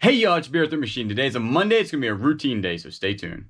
Hey y'all, it's Beer Through Machine. Today's a Monday. It's going to be a routine day, so stay tuned.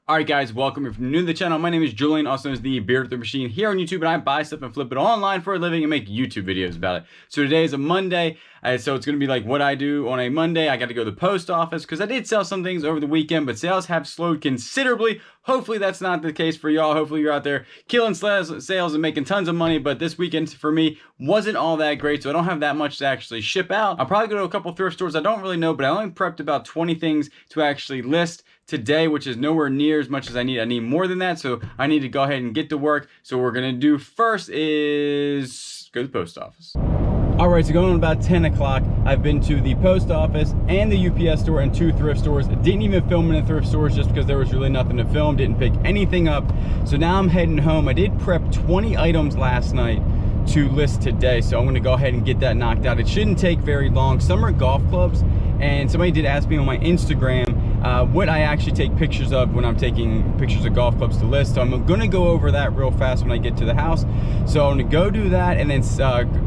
Alright guys, welcome. If you're new to the channel, my name is Julian, also known as the Beer Through Machine here on YouTube, and I buy stuff and flip it online for a living and make YouTube videos about it. So today is a Monday, so it's going to be like what I do on a Monday. I got to go to the post office because I did sell some things over the weekend, but sales have slowed considerably. Hopefully that's not the case for y'all. Hopefully you're out there killing sales and making tons of money, but this weekend for me wasn't all that great, so I don't have that much to actually ship out. I'll probably go to a couple thrift stores I don't really know, but I only prepped about 20 things to actually list today, which is nowhere near as much as I need. I need more than that, so I need to go ahead and get to work. So what we're gonna do first is go to the post office. All right, so going on about 10 o'clock, I've been to the post office and the UPS store and 2 thrift stores. Didn't even film in the thrift stores just because there was really nothing to film. Didn't pick anything up. So now I'm heading home. I did prep 20 items last night to list today, so I'm gonna go ahead and get that knocked out. It shouldn't take very long. Some are golf clubs, and somebody did ask me on my Instagram what I actually take pictures of when I'm taking pictures of golf clubs to list. So I'm gonna go over that real fast when I get to the house. So I'm gonna go do that, and then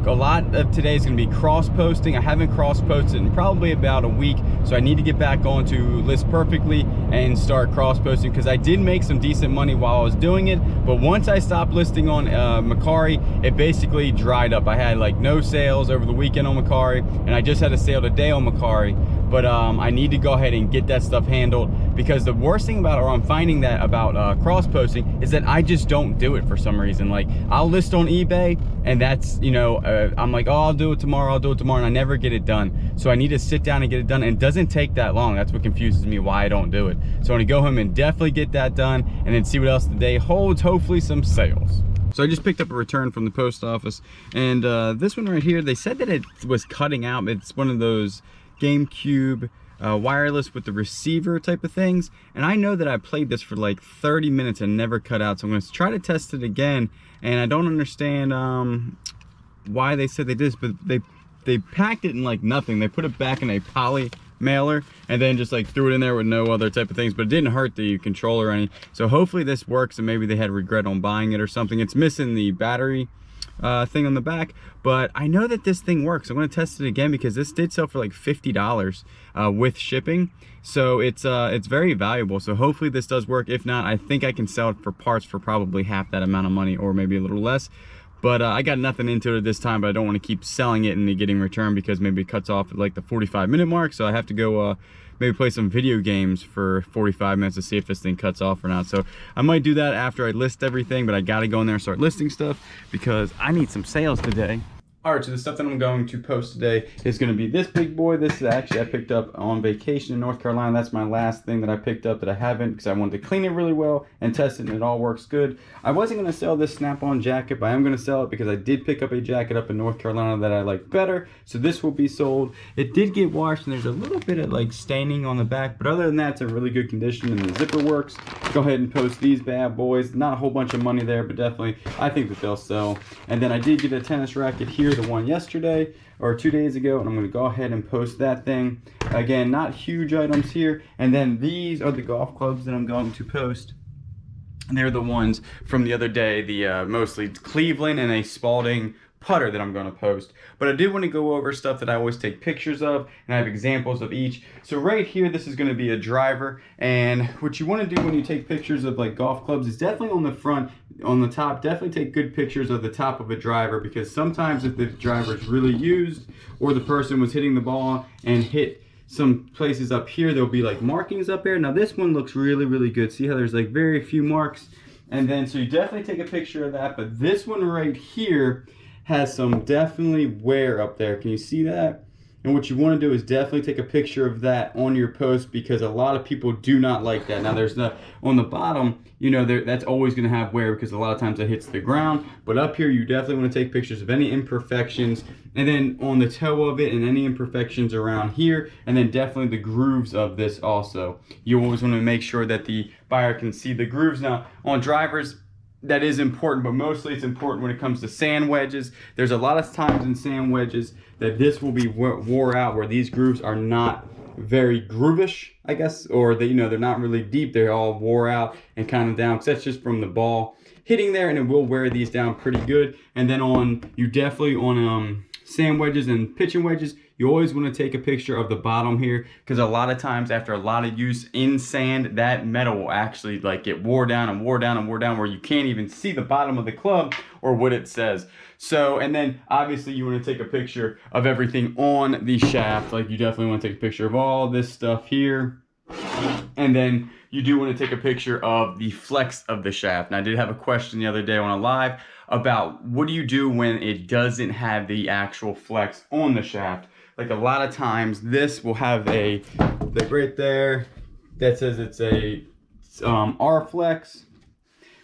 a lot of today is gonna be cross posting. I haven't cross posted in probably about a week, so I need to get back on to List Perfectly and start cross posting, because I did make some decent money while I was doing it, but once I stopped listing on Mercari, it basically dried up. I had like no sales over the weekend on Mercari, and I just had a sale today on Mercari. But I need to go ahead and get that stuff handled, because the worst thing about, or I'm finding that about cross posting, is that I just don't do it for some reason. Like, I'll list on eBay, and that's, you know, I'm like, oh, I'll do it tomorrow, and I never get it done. So I need to sit down and get it done, and it doesn't take that long. That's what confuses me, why I don't do it. So I'm gonna go home and definitely get that done, and then see what else the day holds, hopefully some sales. So I just picked up a return from the post office, and this one right here, they said that it was cutting out. It's one of those GameCube wireless with the receiver type of things, and I know that I played this for like 30 minutes and never cut out, so I'm going to try to test it again. And I don't understand why they said they did this, but they packed it in like nothing. They put it back in a poly mailer and then just like threw it in there with no other type of things, but it didn't hurt the controller or anything. So hopefully this works, and maybe they had regret on buying it or something. It's missing the battery thing on the back, but I know that this thing works. I'm going to test it again, because this did sell for like $50 with shipping, so it's very valuable. So hopefully this does work. If not, I think I can sell it for parts for probably half that amount of money, or maybe a little less. But I got nothing into it this time, but I don't want to keep selling it and getting returned, because maybe it cuts off at like the 45-minute mark. So I have to go maybe play some video games for 45 minutes to see if this thing cuts off or not. So I might do that after I list everything, but I got to go in there and start listing stuff, because I need some sales today. All right, so the stuff that I'm going to post today is going to be this big boy. This is actually I picked up on vacation in North Carolina. That's my last thing that I picked up that I haven't, because I wanted to clean it really well and test it, and it all works good. I wasn't going to sell this Snap-on jacket, but I am going to sell it because I did pick up a jacket up in North Carolina that I like better. So this will be sold. It did get washed, and there's a little bit of like staining on the back, but other than that, it's in really good condition, and the zipper works. Go ahead and post these bad boys. Not a whole bunch of money there, but definitely I think that they'll sell. And then I did get a tennis racket here, the one yesterday or 2 days ago, and I'm going to go ahead and post that thing. Again, not huge items here. And then these are the golf clubs that I'm going to post. And they're the ones from the other day, the mostly Cleveland and a Spalding putter that I'm going to post. But I did want to go over stuff that I always take pictures of, and I have examples of each. So right here, this is going to be a driver, and what you want to do when you take pictures of like golf clubs is definitely on the front, on the top, definitely take good pictures of the top of a driver, because sometimes if the driver is really used, or the person was hitting the ball and hit some places up here, there'll be like markings up there. Now this one looks really good. See how there's like very few marks? And then so you definitely take a picture of that, but this one right here has some definitely wear up there. Can you see that? And what you want to do is definitely take a picture of that on your post, because a lot of people do not like that. Now there's the, on the bottom, you know, that's always going to have wear, because a lot of times it hits the ground. But up here, you definitely want to take pictures of any imperfections, and then on the toe of it, and any imperfections around here, and then definitely the grooves of this also. You always want to make sure that the buyer can see the grooves. Now on drivers, that is important, but mostly it's important when it comes to sand wedges. There's a lot of times in sand wedges that this will be wore out, where these grooves are not very groovish, I guess, or they, you know, they're not really deep. They're all wore out and kind of down, because that's just from the ball hitting there, and it will wear these down pretty good. And then you definitely on sand wedges and pitching wedges, you always want to take a picture of the bottom here, because a lot of times after a lot of use in sand, that metal will actually like get wore down and wore down and wore down, where you can't even see the bottom of the club or what it says. So, and then obviously you want to take a picture of everything on the shaft. Like you definitely want to take a picture of all this stuff here. And then you do want to take a picture of the flex of the shaft. And I did have a question the other day on a live about what do you do when it doesn't have the actual flex on the shaft. Like a lot of times this will have a, like right there, that says it's a R-flex,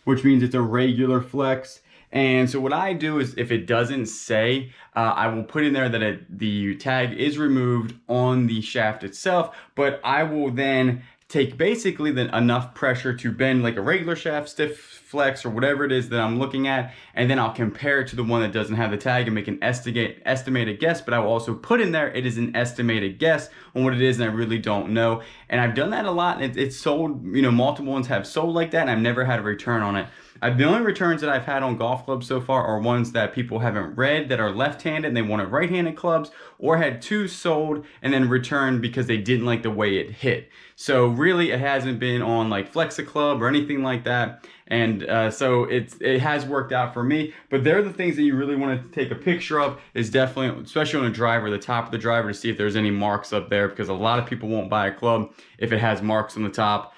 which means it's a regular flex. And so what I do is, if it doesn't say, I will put in there that the tag is removed on the shaft itself, but I will then take basically enough pressure to bend like a regular shaft, stiff flex, or whatever it is that I'm looking at, and then I'll compare it to the one that doesn't have the tag and make an estimated guess. But I will also put in there it is an estimated guess on what it is, and I really don't know. And I've done that a lot, and it's sold, you know, multiple ones have sold like that, and I've never had a return on it. The only returns that I've had on golf clubs so far are ones that people haven't read, that are left-handed and they wanted right-handed clubs, or had two sold and then returned because they didn't like the way it hit. So really it hasn't been on like Flex-A-Club or anything like that. And so it has worked out for me. But they're the things that you really want to take a picture of, is definitely, especially on a driver, the top of the driver, to see if there's any marks up there, because a lot of people won't buy a club if it has marks on the top,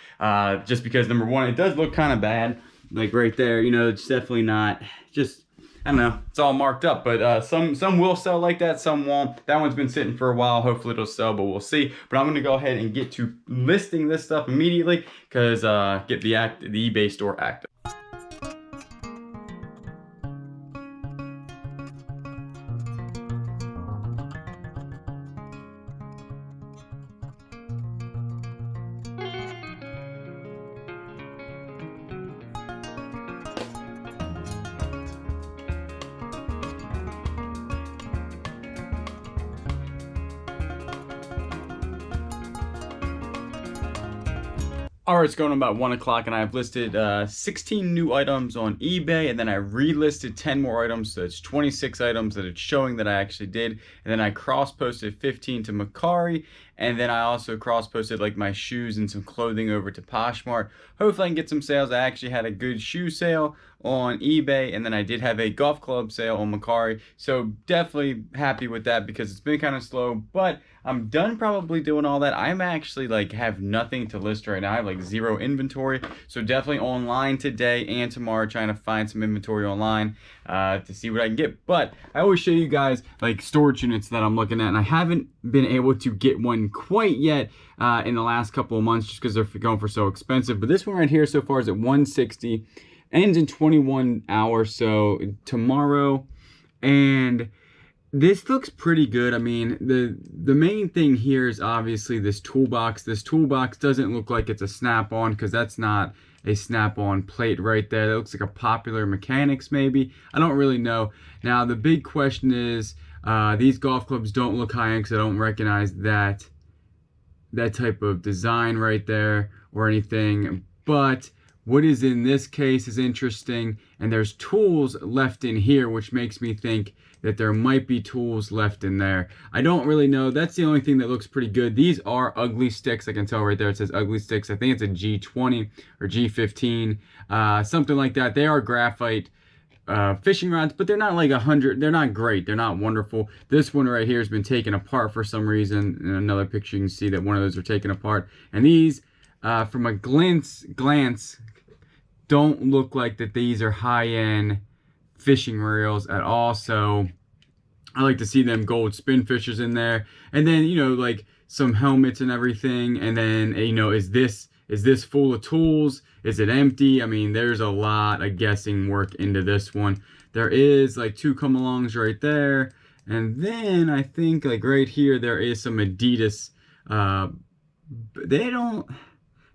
just because, number one, it does look kind of bad. Like right there, you know, it's definitely not, just, I don't know, it's all marked up. But some will sell like that, some won't. That one's been sitting for a while. Hopefully it'll sell, but we'll see. But I'm going to go ahead and get to listing this stuff immediately, because get the eBay store active. Alright, it's going on about 1 o'clock, and I've listed 16 new items on eBay, and then I relisted 10 more items, so it's 26 items that it's showing that I actually did. And then I cross-posted 15 to Mercari, and then I also cross-posted like my shoes and some clothing over to Poshmark. Hopefully I can get some sales. I actually had a good shoe sale on eBay, and then I did have a golf club sale on Mercari, so definitely happy with that, because it's been kind of slow, but I'm done probably doing all that. I'm actually like have nothing to list right now. I have like zero inventory, so definitely online today and tomorrow trying to find some inventory online to see what I can get. But I always show you guys like storage units that I'm looking at, and I haven't been able to get one quite yet in the last couple of months, just because they're going for so expensive. But this one right here so far is at $160, ends in 21 hours, so tomorrow. And this looks pretty good. I mean, the main thing here is obviously this toolbox. This toolbox doesn't look like it's a snap-on, because that's not a snap-on plate right there. That looks like a Popular Mechanics maybe. I don't really know. Now, the big question is, these golf clubs don't look high-end, because I don't recognize that type of design right there or anything. But what is in this case is interesting, and there's tools left in here, which makes me think that there might be tools left in there. I don't really know. That's the only thing that looks pretty good. These are ugly sticks. I can tell right there it says ugly sticks. I think it's a G20 or G15, something like that. They are graphite fishing rods, but they're not like 100. They're not great. They're not wonderful. This one right here has been taken apart for some reason. In another picture, you can see that one of those are taken apart. And these, from a glance, don't look like that these are high-end fishing reels at all. So I like to see them gold spin fishers in there, and then, you know, like some helmets and everything. And then, you know, is this full of tools? Is it empty? I mean, there's a lot of guessing work into this one. There is like 2 come-alongs right there, and then I think like right here there is some Adidas.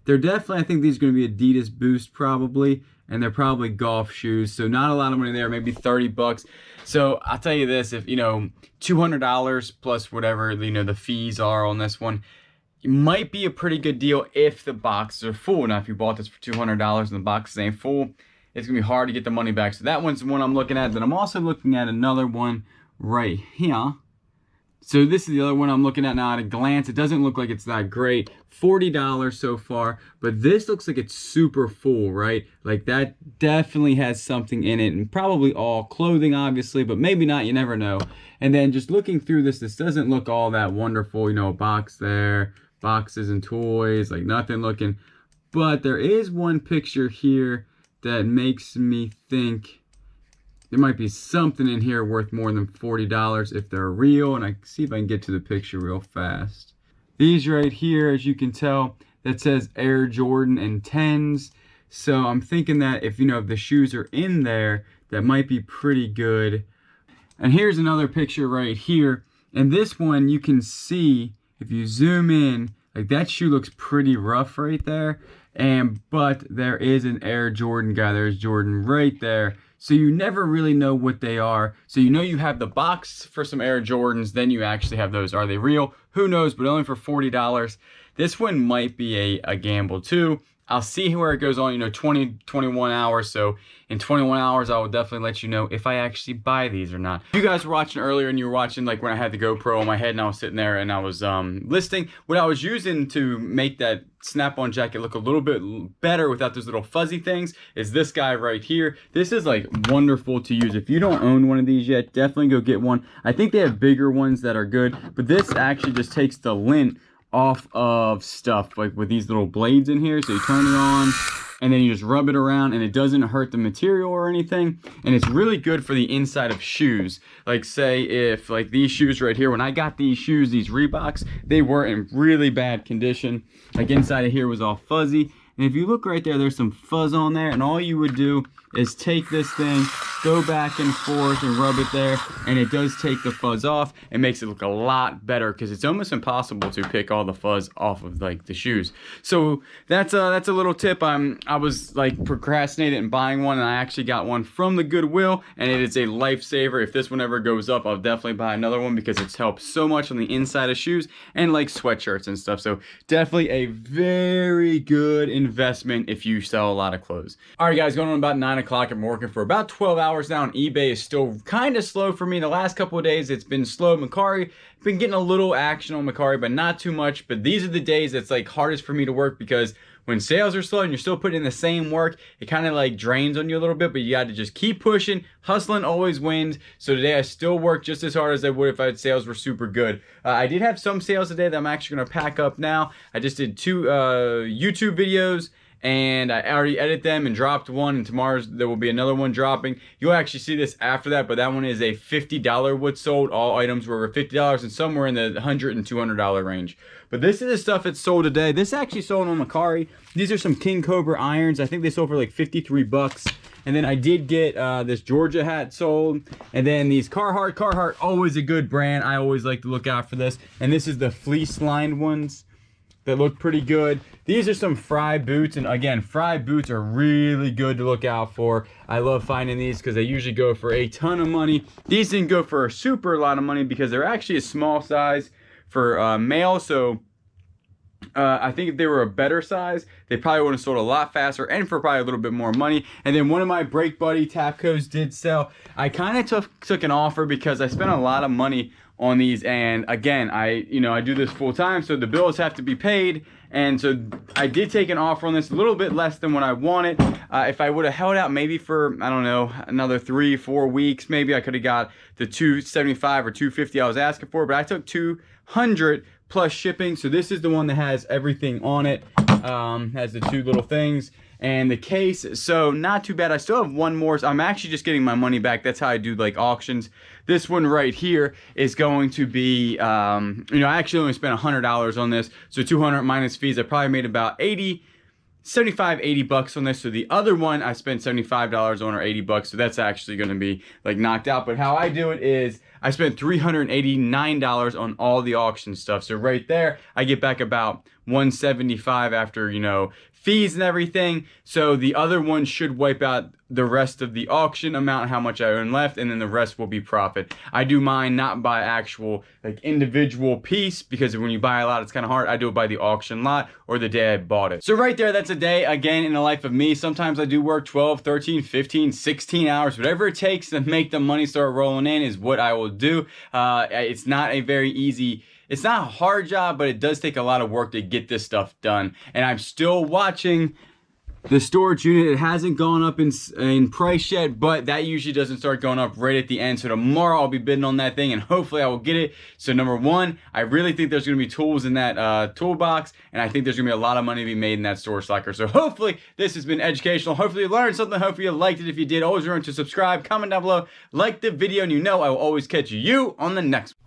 They're definitely, I think these are going to be Adidas Boost probably, and they're probably golf shoes. So not a lot of money there, maybe 30 bucks. So I'll tell you this, if, you know, $200 plus whatever, you know, the fees are on this one, it might be a pretty good deal if the boxes are full. Now, if you bought this for $200 and the boxes ain't full, it's gonna be hard to get the money back. So that one's the one I'm looking at. Then I'm also looking at another one right here. So this is the other one I'm looking at now at a glance. It doesn't look like it's that great. $40 so far, but this looks like it's super full, right? Like that definitely has something in it, and probably all clothing, obviously, but maybe not, you never know. And then just looking through this doesn't look all that wonderful, you know, a box there, boxes and toys, like nothing looking. But there is one picture here that makes me think there might be something in here worth more than $40 if they're real. And I see if I can get to the picture real fast. These right here, as you can tell, that says Air Jordan and 10s. So I'm thinking that if, you know, if the shoes are in there, that might be pretty good. And here's another picture right here. And this one you can see, if you zoom in, like that shoe looks pretty rough right there. But there is an Air Jordan guy. There's Jordan right there. So you never really know what they are. So you know you have the box for some Air Jordans, then you actually have those. Are they real? Who knows, but only for $40. This one might be a gamble too. I'll see where it goes on, you know, 21 hours. So in 21 hours, I will definitely let you know if I actually buy these or not. You guys were watching earlier and you were watching like when I had the GoPro on my head and I was sitting there and I was listing what I was using to make that snap-on jacket look a little bit better without those little fuzzy things is this guy right here. This is like wonderful to use. If you don't own one of these yet, definitely go get one. I think they have bigger ones that are good, but this actually just takes the lint off of stuff, like with these little blades in here. So you turn it on and then you just rub it around and it doesn't hurt the material or anything. And it's really good for the inside of shoes. Like say if like these shoes right here, when I got these shoes, these Reeboks, they were in really bad condition. Like inside of here was all fuzzy. And if you look right there, there's some fuzz on there, and all you would do is take this thing, go back and forth and rub it there, and it does take the fuzz off. It makes it look a lot better because it's almost impossible to pick all the fuzz off of like the shoes. So that's a little tip. I was like procrastinating and buying one, and I actually got one from the Goodwill, and it is a lifesaver. If this one ever goes up, I'll definitely buy another one because it's helped so much on the inside of shoes and like sweatshirts and stuff. So definitely a very good investment if you sell a lot of clothes. All right, guys, going on about 9 o'clock. I'm working for about 12 hours now, and eBay is still kind of slow for me. The last couple of days, it's been slow. Mercari, been getting a little action on Mercari, but not too much. But these are the days that's like hardest for me to work because when sales are slow and you're still putting in the same work, it kind of like drains on you a little bit, but you got to just keep pushing. Hustling always wins. So today I still work just as hard as I would if sales were super good. I did have some sales today that I'm actually going to pack up now. I just did 2 YouTube videos, and I already edited them and dropped one, and tomorrow there will be another one dropping. You'll actually see this after that, but that one is a $50 wood sold. All items were over $50 and somewhere in the $100 and $200 range. But this is the stuff that's sold today. This actually sold on Mercari. These are some King Cobra irons. I think they sold for like 53 bucks. And then I did get this Georgia hat sold. And then these Carhartt. Carhartt, always a good brand. I always like to look out for this. And this is the fleece lined ones that look pretty good. These are some Frye boots, and again, Frye boots are really good to look out for. I love finding these because they usually go for a ton of money. These didn't go for a super lot of money because they're actually a small size for male, so I think if they were a better size, they probably would have sold a lot faster and for probably a little bit more money. And then one of my Break Buddy Tapcos did sell. I kind of took an offer because I spent a lot of money on these, and again, I do this full time, so the bills have to be paid. And so I did take an offer on this, a little bit less than what I wanted. If I would have held out maybe for, I don't know, another 3-4 weeks, maybe I could have got the $275 or $250 I was asking for, but I took $200 plus shipping. So this is the one that has everything on it, has the 2 little things and the case. So not too bad. I still have one more. So I'm actually just getting my money back. That's how I do like auctions. This one right here is going to be, I actually only spent $100 on this. So 200 minus fees. I probably made about 80 bucks on this. So the other one I spent $75 on, or 80 bucks. So that's actually going to be like knocked out. But how I do it is I spent $389 on all the auction stuff. So right there, I get back about 175 after, you know, fees and everything. So the other one should wipe out the rest of the auction amount, how much I earn left, and then the rest will be profit. I do mine not by actual like individual piece, because when you buy a lot it's kind of hard. I do it by the auction lot or the day I bought it. So right there, that's a day again in the life of me. Sometimes I do work 12, 13, 15, 16 hours, whatever it takes to make the money start rolling in is what I will do. It's not a very easy, it's not a hard job, but it does take a lot of work to get this stuff done. And I'm still watching the storage unit. It hasn't gone up in price yet, but that usually doesn't start going up right at the end. So tomorrow I'll be bidding on that thing and hopefully I will get it. So number one, I really think there's going to be tools in that toolbox, and I think there's going to be a lot of money to be made in that storage locker. So hopefully this has been educational. Hopefully you learned something. Hopefully you liked it. If you did, always remember to subscribe, comment down below, like the video, and you know I will always catch you on the next one.